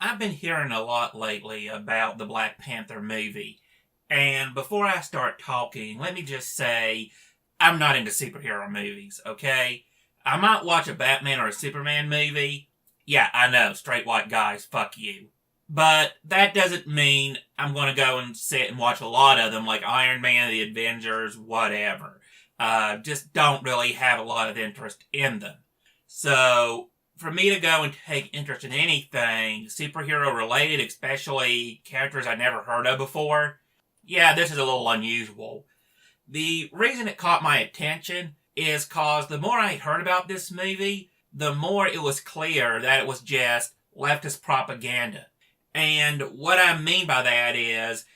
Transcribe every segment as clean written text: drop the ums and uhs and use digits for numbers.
I've been hearing a lot lately about the Black Panther movie. And before I start talking, let me just say I'm not into superhero movies, okay? I might watch a Batman or a Superman movie. Yeah, I know, straight white guys, fuck you. But that doesn't mean I'm going to go and sit and watch a lot of them, like Iron Man, The Avengers, whatever. Just don't really have a lot of interest in them. So, for me to go and take interest in anything superhero related, especially characters I never heard of before, yeah, this is a little unusual. The reason it caught my attention is cause the more I heard about this movie, the more it was clear that it was just leftist propaganda. And what I mean by that is,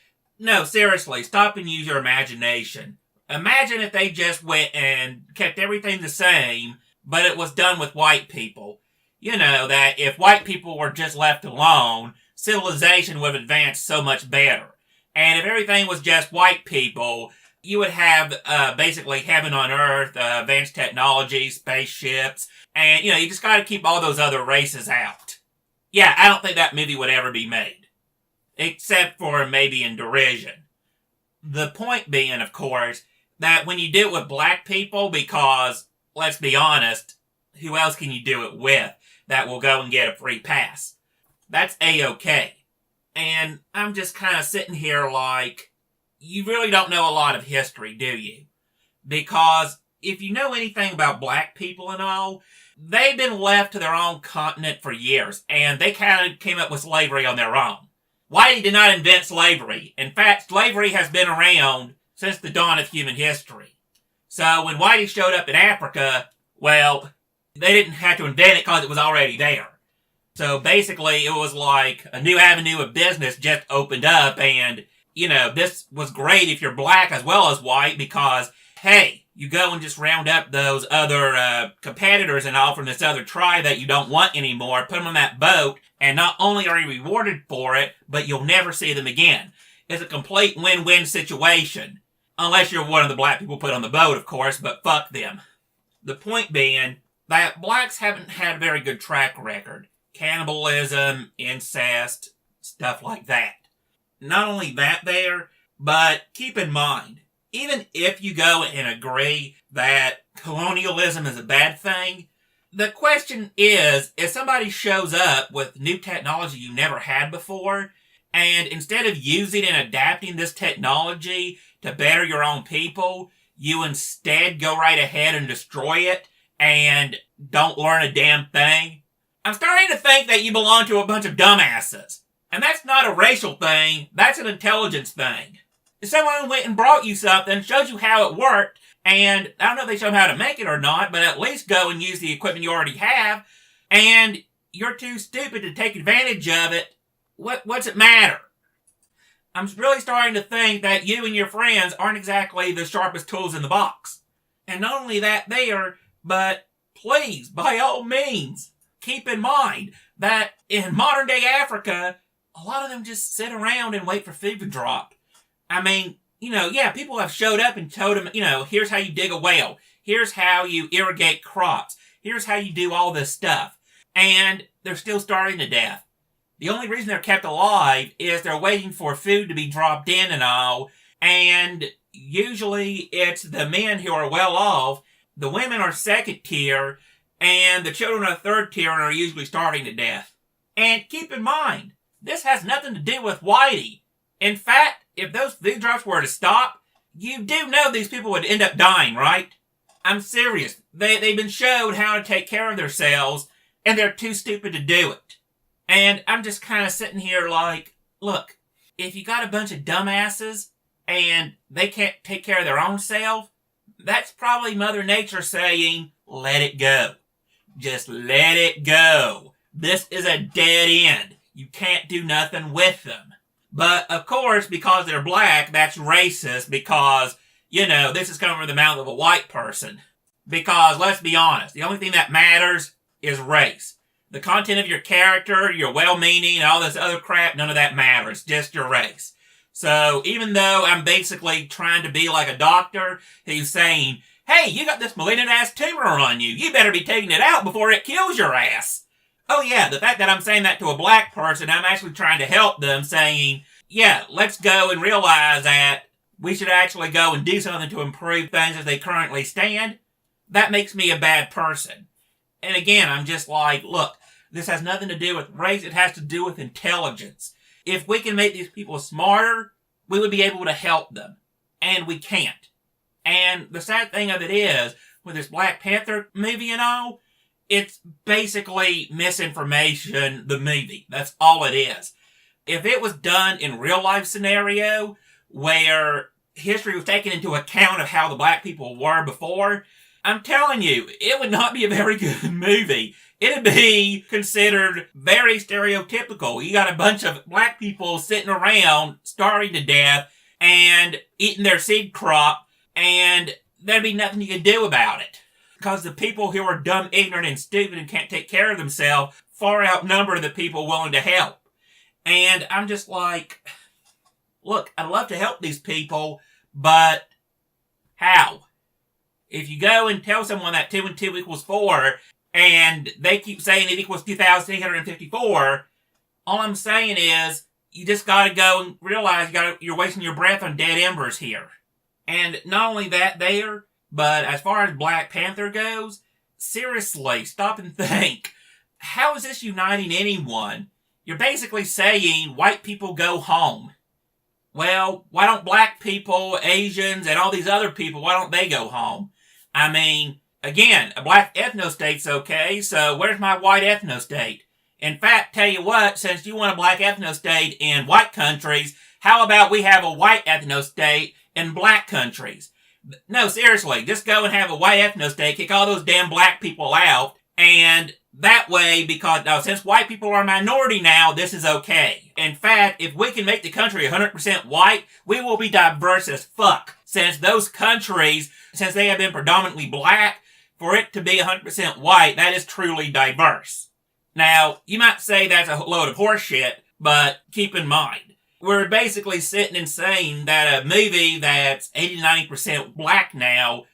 no, seriously, stop and use your imagination. Imagine if they just went and kept everything the same, but it was done with white people. You know, that if white people were just left alone, civilization would advance so much better. And if everything was just white people, you would have basically heaven on earth, advanced technology, spaceships, and, you just gotta keep all those other races out. Yeah, I don't think that movie would ever be made. Except for maybe in derision. The point being, of course, that when you do it with black people, because, let's be honest, who else can you do it with that will go and get a free pass? That's A-okay. And I'm just kind of sitting here like, you really don't know a lot of history, do you? Because if you know anything about black people and all, they've been left to their own continent for years, and they kind of came up with slavery on their own. Whitey did not invent slavery. In fact, slavery has been around since the dawn of human history. So when Whitey showed up in Africa, well, they didn't have to invent it because it was already there. So basically, it was like a new avenue of business just opened up, and, this was great if you're black as well as white because, hey, you go and just round up those other competitors and all from this other tribe that you don't want anymore, put them on that boat, and not only are you rewarded for it, but you'll never see them again. It's a complete win-win situation. Unless you're one of the black people put on the boat, of course, but fuck them. The point being that blacks haven't had a very good track record. Cannibalism, incest, stuff like that. Not only that there, but keep in mind, even if you go and agree that colonialism is a bad thing, the question is, if somebody shows up with new technology you never had before, and instead of using and adapting this technology to better your own people, you instead go right ahead and destroy it, and don't learn a damn thing, I'm starting to think that you belong to a bunch of dumbasses. And that's not a racial thing, that's an intelligence thing. If someone went and brought you something, shows you how it worked, and I don't know if they show them how to make it or not, but at least go and use the equipment you already have, and you're too stupid to take advantage of it, what's it matter? I'm really starting to think that you and your friends aren't exactly the sharpest tools in the box. And not only that there, but please, by all means, keep in mind that in modern day Africa, a lot of them just sit around and wait for food to drop. I mean, people have showed up and told them, here's how you dig a well. Here's how you irrigate crops. Here's how you do all this stuff. And they're still starving to death. The only reason they're kept alive is they're waiting for food to be dropped in and all. And usually it's the men who are well off. The women are second tier. And the children are third tier and are usually starving to death. And keep in mind, this has nothing to do with Whitey. In fact, if those food drops were to stop, you do know these people would end up dying, right? I'm serious. They've been showed how to take care of themselves, and they're too stupid to do it. And I'm just kind of sitting here like, look, if you got a bunch of dumbasses, and they can't take care of their own self, that's probably Mother Nature saying, let it go. Just let it go. This is a dead end. You can't do nothing with them. But, of course, because they're black, that's racist because, this is coming from the mouth of a white person. Because, let's be honest, the only thing that matters is race. The content of your character, your well-meaning, and all this other crap, none of that matters. Just your race. So, even though I'm basically trying to be like a doctor who's saying, hey, you got this malignant-ass tumor on you. You better be taking it out before it kills your ass. Oh yeah, the fact that I'm saying that to a black person, I'm actually trying to help them, saying, yeah, let's go and realize that we should actually go and do something to improve things as they currently stand. That makes me a bad person. And again, I'm just like, look, this has nothing to do with race, it has to do with intelligence. If we can make these people smarter, we would be able to help them. And we can't. And the sad thing of it is, with this Black Panther movie and all, it's basically misinformation, the movie. That's all it is. If it was done in real life scenario, where history was taken into account of how the black people were before, I'm telling you, it would not be a very good movie. It'd be considered very stereotypical. You got a bunch of black people sitting around, starving to death, and eating their seed crop, and there'd be nothing you could do about it. Because the people who are dumb, ignorant, and stupid and can't take care of themselves far outnumber the people willing to help. And I'm just like, look, I'd love to help these people, but how? If you go and tell someone that 2 and 2 equals 4, and they keep saying it equals 2,854, all I'm saying is, you just gotta go and realize you're wasting your breath on dead embers here. And not only that there, but as far as Black Panther goes, seriously, stop and think. How is this uniting anyone? You're basically saying white people go home. Well, why don't black people, Asians, and all these other people, why don't they go home? I mean, again, a black ethno-state's okay, so where's my white ethno-state? In fact, tell you what, since you want a black ethno-state in white countries, how about we have a white ethno-state in black countries? No, seriously, just go and have a white ethno-state, kick all those damn black people out, and that way, because now, since white people are a minority now, this is okay. In fact, if we can make the country 100% white, we will be diverse as fuck. Since those countries, since they have been predominantly black, for it to be 100% white, that is truly diverse. Now, you might say that's a load of horseshit, but keep in mind, we're basically sitting and saying that a movie that's 80-90% black now,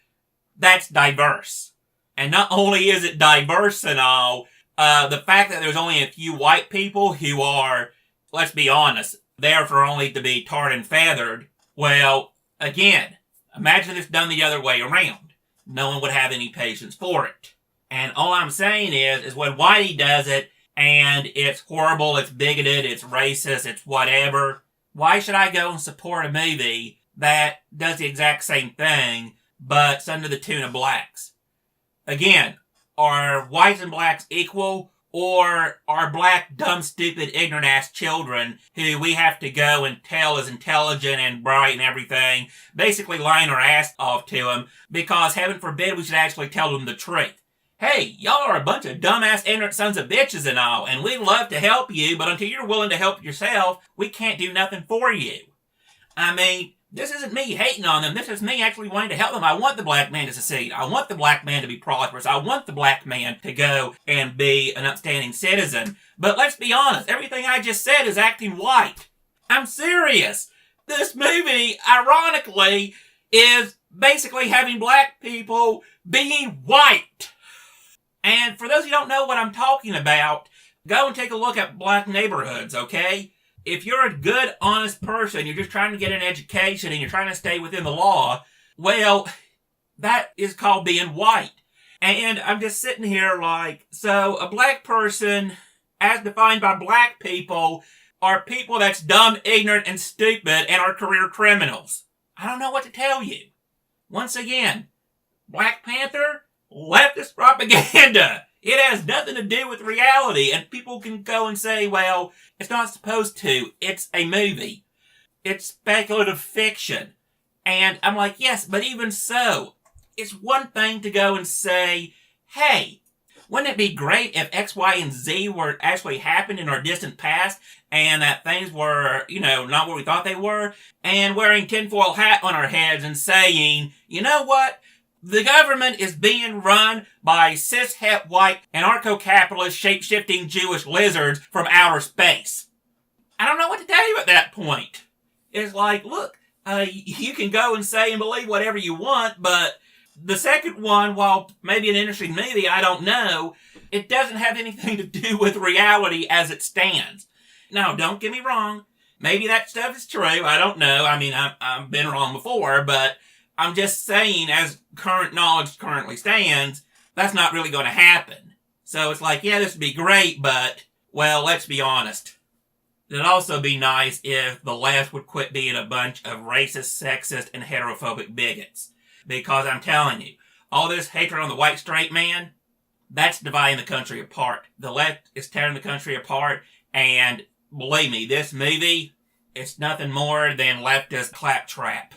that's diverse. And not only is it diverse and all, the fact that there's only a few white people who are, let's be honest, there for only to be tarred and feathered, well, again, imagine this done the other way around. No one would have any patience for it. And all I'm saying is when whitey does it, and it's horrible, it's bigoted, it's racist, it's whatever, why should I go and support a movie that does the exact same thing, but it's under the tune of blacks? Again, are whites and blacks equal, or are black, dumb, stupid, ignorant-ass children who we have to go and tell is intelligent and bright and everything, basically lying our ass off to them, because heaven forbid we should actually tell them the truth? Hey, y'all are a bunch of dumbass, ignorant sons of bitches and all, and we'd love to help you, but until you're willing to help yourself, we can't do nothing for you. I mean, this isn't me hating on them. This is me actually wanting to help them. I want the black man to succeed. I want the black man to be prosperous. I want the black man to go and be an upstanding citizen. But let's be honest, everything I just said is acting white. I'm serious. This movie, ironically, is basically having black people being white. And for those who don't know what I'm talking about, go and take a look at black neighborhoods, okay? If you're a good, honest person, you're just trying to get an education and you're trying to stay within the law, well, that is called being white. And I'm just sitting here like, so a black person, as defined by black people, are people that's dumb, ignorant, and stupid and are career criminals. I don't know what to tell you. Once again, Black Panther, leftist propaganda. It has nothing to do with reality, and people can go and say, well, it's not supposed to. It's a movie. It's speculative fiction. And I'm like, yes, but even so, it's one thing to go and say, hey, wouldn't it be great if X, Y, and Z were actually happened in our distant past, and that things were, not what we thought they were, and wearing tinfoil hat on our heads and saying, you know what? The government is being run by cis-het white anarcho-capitalist shape-shifting Jewish lizards from outer space. I don't know what to tell you at that point. It's like, look, you can go and say and believe whatever you want, but The second one, while maybe an interesting movie, I don't know, it doesn't have anything to do with reality as it stands. Now, don't get me wrong. Maybe that stuff is true. I don't know. I mean, I've been wrong before, but I'm just saying, as current knowledge currently stands, that's not really going to happen. So it's like, yeah, this would be great, but, well, let's be honest. It'd also be nice if the left would quit being a bunch of racist, sexist, and heterophobic bigots. Because I'm telling you, all this hatred on the white straight man, that's dividing the country apart. The left is tearing the country apart, and believe me, this movie, it's nothing more than leftist claptrap.